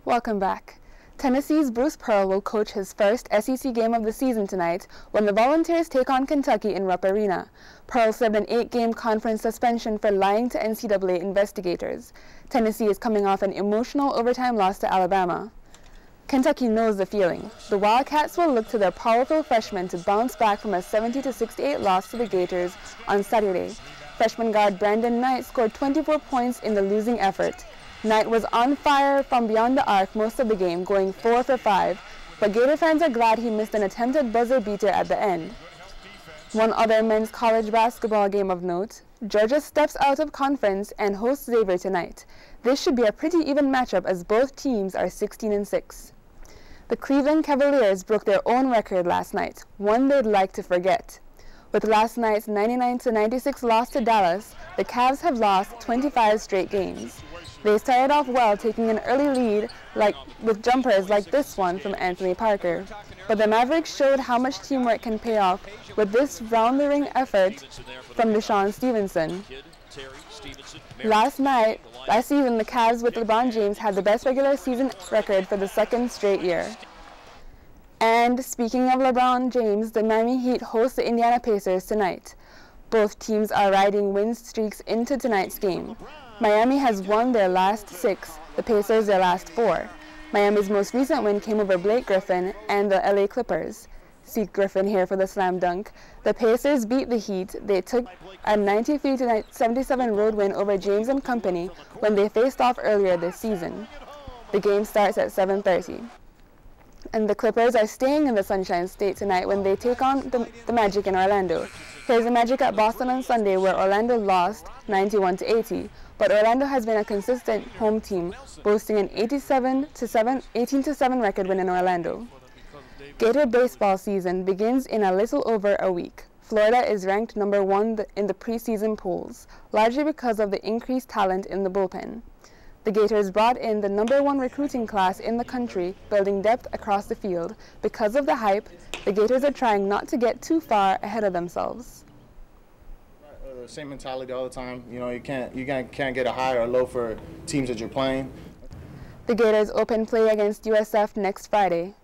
Welcome back. Tennessee's Bruce Pearl will coach his first SEC game of the season tonight when the Volunteers take on Kentucky in Rupp Arena. Pearl served an 8-game conference suspension for lying to NCAA investigators. Tennessee is coming off an emotional overtime loss to Alabama. Kentucky knows the feeling. The Wildcats will look to their powerful freshmen to bounce back from a 70-68 loss to the Gators on Saturday. Freshman guard Brandon Knight scored 24 points in the losing effort. Knight was on fire from beyond the arc most of the game, going 4 for 5, but Gator fans are glad he missed an attempted buzzer beater at the end. One other men's college basketball game of note, Georgia steps out of conference and hosts Xavier tonight. This should be a pretty even matchup as both teams are 16-6. The Cleveland Cavaliers broke their own record last night, one they'd like to forget. With last night's 99-96 loss to Dallas, the Cavs have lost 25 straight games. They started off well, taking an early lead with jumpers like this one from Anthony Parker. But the Mavericks showed how much teamwork can pay off with this round-the-ring effort from Deshaun Stevenson. Last season, the Cavs with LeBron James had the best regular season record for the second straight year. And speaking of LeBron James, the Miami Heat host the Indiana Pacers tonight. Both teams are riding win streaks into tonight's game. Miami has won their last 6, the Pacers their last 4. Miami's most recent win came over Blake Griffin and the LA Clippers. See Griffin here for the slam dunk. The Pacers beat the Heat. They took a 93-77 road win over James and company when they faced off earlier this season. The game starts at 7:30. And the Clippers are staying in the Sunshine State tonight when they take on the Magic in Orlando. Here's the Magic at Boston on Sunday, where Orlando lost 91-80. But Orlando has been a consistent home team, boasting an 18-7 record win in Orlando. Gator baseball season begins in a little over a week. Florida is ranked number 1 in the preseason polls, largely because of the increased talent in the bullpen. The Gators brought in the number 1 recruiting class in the country, building depth across the field. Because of the hype, the Gators are trying not to get too far ahead of themselves. Same mentality all the time. You know, you can't get a high or low for teams that you're playing. The Gators open play against USF next Friday.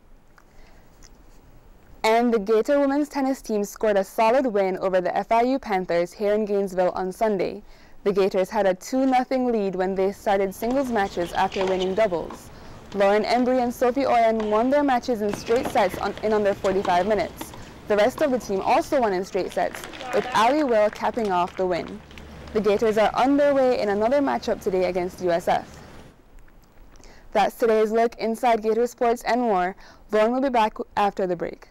And the Gator women's tennis team scored a solid win over the FIU Panthers here in Gainesville on Sunday. The Gators had a 2-0 lead when they started singles matches after winning doubles. Lauren Embry and Sophie Oyen won their matches in straight sets in under 45 minutes. The rest of the team also won in straight sets, with Allie Will capping off the win. The Gators are on their way in another matchup today against USF. That's today's look inside Gator sports and more. Lauren will be back after the break.